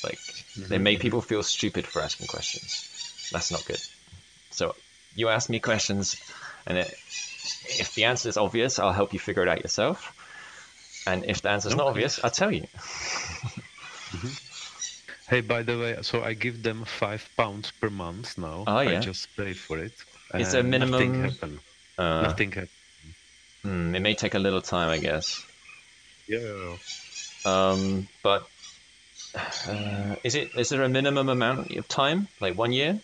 like they make people feel stupid for asking questions. That's not good. So you ask me questions, and if the answer is obvious, I'll help you figure it out yourself. And if the answer's not obvious, I'll tell you. Hey, by the way, so I give them £5 per month now. Oh, yeah. I just pay for it. Is there minimum? Nothing happened. Nothing happened. It may take a little time, I guess. Yeah. But is there a minimum amount of time, like 1 year,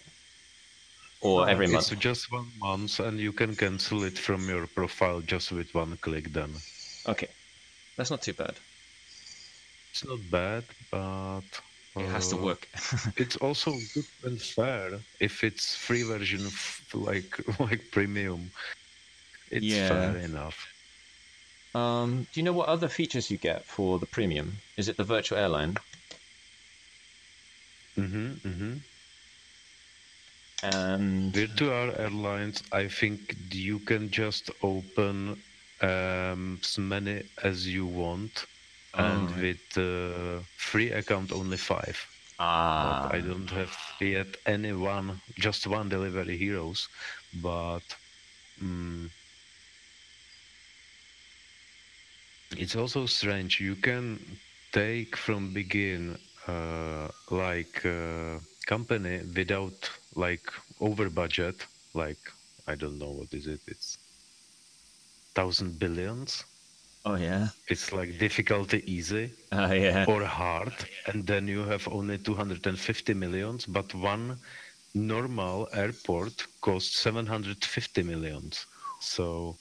or every month? It's just 1 month, and you can cancel it from your profile just with one click. Then. Okay, that's not too bad. It's not bad, but it has to work. It's also good and fair if it's free version, like premium. It's fair enough. Do you know what other features you get for the premium? Is it the virtual airline? And virtual airlines, I think you can just open as many as you want, and with free account only 5. But I don't have yet just one Delivery Heroes, but it's also strange. You can take from begin company without over budget, I don't know what is it. It's 1,000 billions. Oh yeah. It's like difficulty easy. Yeah. Or hard, and then you have only 250 millions, but one normal airport costs 750 millions. So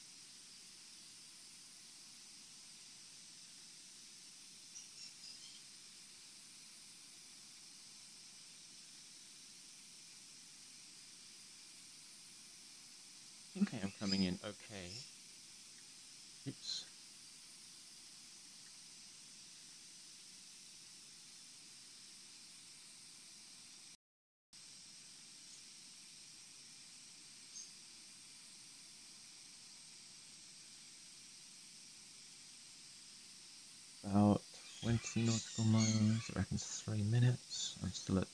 I think I am coming in okay. Oops. About 20 nautical miles, I reckon 3 minutes. I'm still at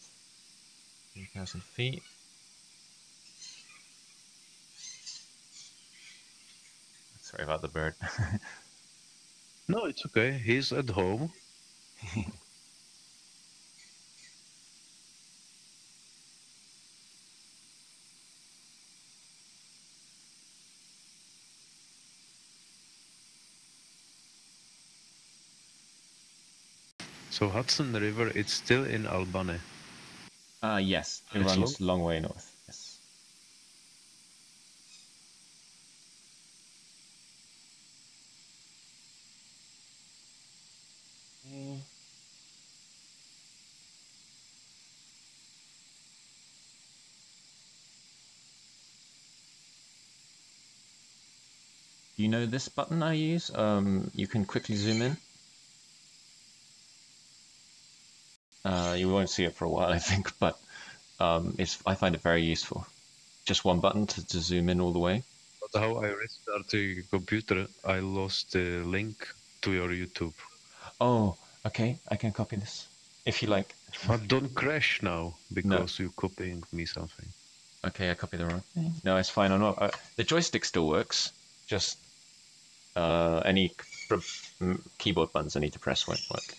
3,000 feet. Sorry about the bird. no, it's okay. He's at home. So Hudson River, it's still in Albany. Yes, it runs long way north. Yes. Do you know this button I use? You can quickly zoom in. You won't see it for a while, I think, but I find it very useful. Just one button to zoom in all the way. But how I restart the computer, I lost the link to your YouTube. Oh, okay. I can copy this if you like. But don't crash now because you're copying me something. Okay, I copied the wrong thing. No, it's fine. I'm not. The joystick still works. Just any keyboard buttons I need to press won't work.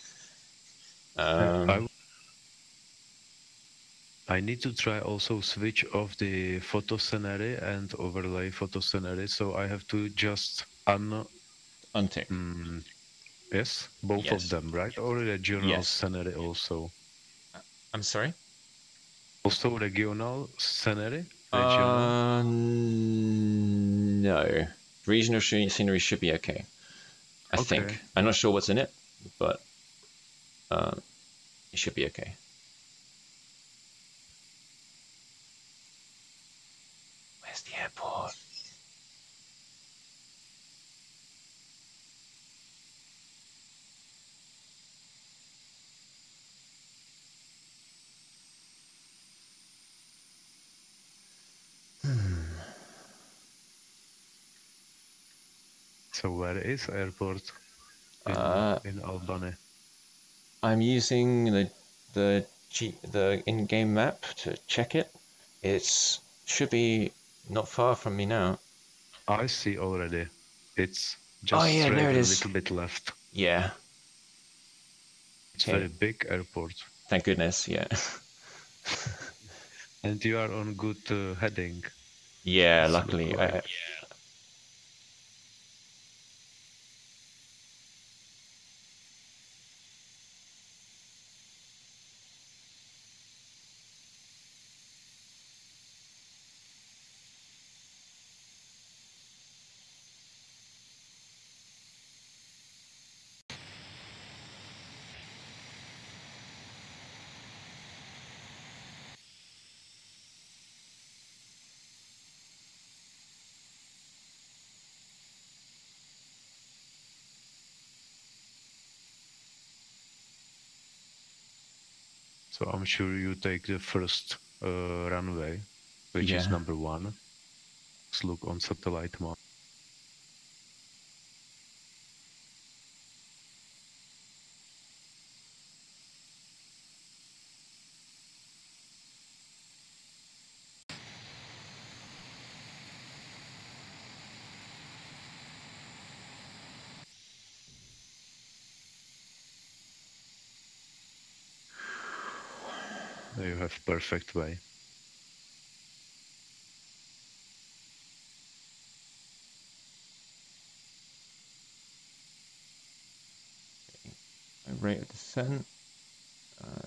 I need to try also switch off the photo scenery and overlay photo scenery, so I have to just untick. Yes, both Yes. of them, right? Or regional scenery also. I'm sorry. Also regional scenery. No. Regional scenery should be okay. I think. I'm not sure what's in it, but it should be okay. Where's the airport? So where is airport in Albany? I'm using the in-game map to check it. It should be not far from me now. I see already. It's just straight there it a is. little bit left. Yeah. It's very big airport. Thank goodness, yeah. And you are on good heading. Yeah, luckily. So I'm sure you take the first runway, which is number 1. Let's look on satellite map. You have perfect way. Rate of descent.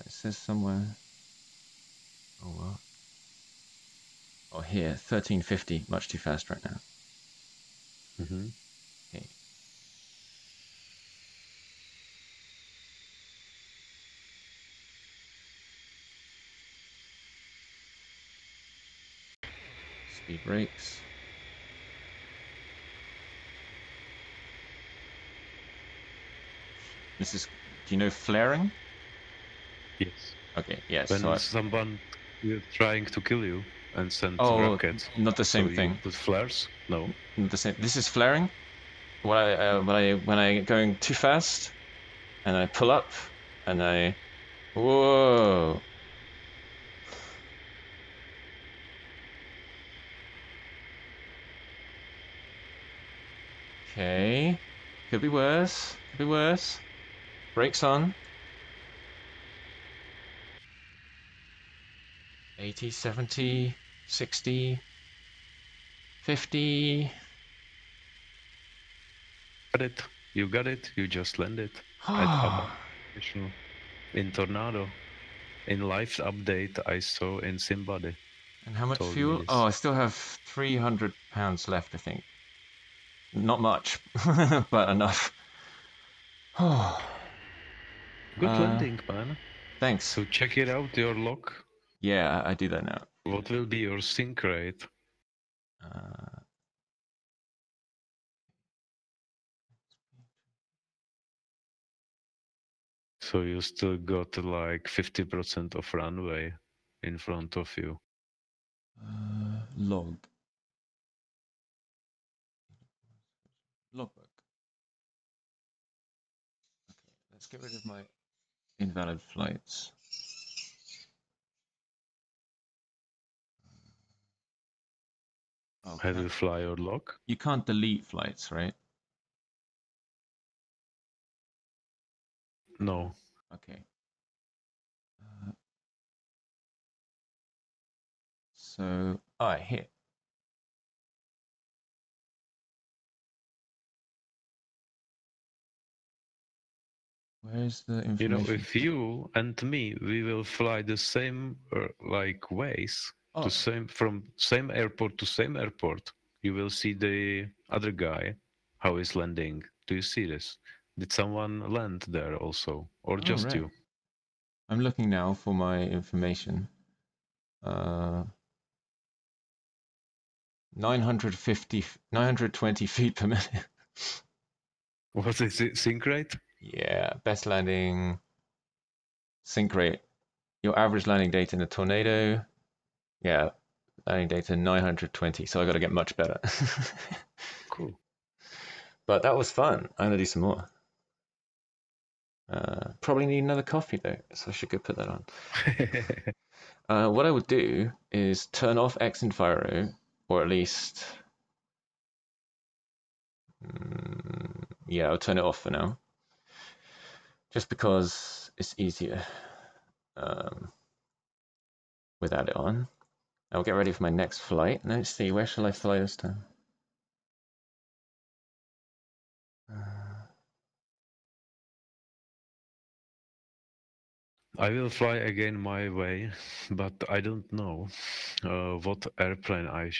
It says somewhere. Oh, what? Oh, here, 1350. Much too fast right now. Okay. Speed brakes. This is. Do you know flaring? Yes. Okay. Yes. When someone is trying to kill you and send rockets. Not the same thing. With flares? No. Not the same. This is flaring. When I going too fast, and I pull up, and I. Whoa. Okay. Could be worse. Could be worse. Brakes on. 80, 70, 60, 50. Got it. You got it. You just landed at in Tornado. In live update, I saw in SimBuddy. And how much fuel? Oh, I still have 300 pounds left, I think. Not much, but enough. Good landing, man. Thanks. So check it out, your log. Yeah, I do that now. What will be your sync rate? So you still got like 50% of runway in front of you. Log. Logbook. Okay, let's get rid of my invalid flights. Oh, Have you fly or lock? you can't delete flights, right? No. Okay. So, here. Where's the information? You know, if you and me, we will fly the same like ways Oh. to same from same airport to same airport, you will see the other guy how he's landing. Do you see this? Did someone land there also, or just right. you? I'm looking now for my information. 920 feet per minute. What is it? Sync rate? Yeah, best landing, sync rate. Your average landing data in a tornado. Yeah, landing data 920. So I got to get much better. Cool. But that was fun. I'm gonna do some more. Probably need another coffee though, so I should go put that on. What I would do is turn off X Enviro, or at least, yeah, I'll turn it off for now, just because it's easier without it on. I'll get ready for my next flight. Let's see, where shall I fly this time? I will fly again my way, but I don't know what airplane I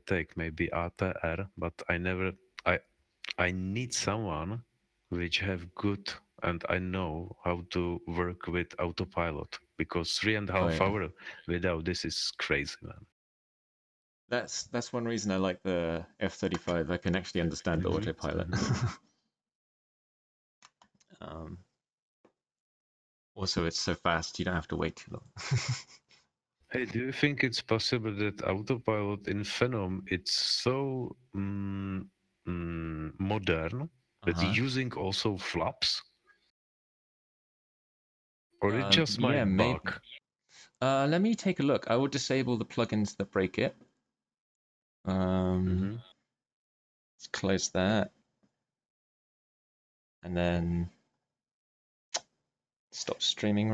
take. Maybe ATR, but I need someone which have good, and I know how to work with autopilot, because 3.5 hours without this is crazy, man. That's one reason I like the F-35. I can actually understand the autopilot. Also, it's so fast you don't have to wait too long. Hey, do you think it's possible that autopilot in Phenom it's so modern that using also flaps? Or it's just my yeah, maybe. bug? Let me take a look. I will disable the plugins that break it. Let's close that. And then stop streaming.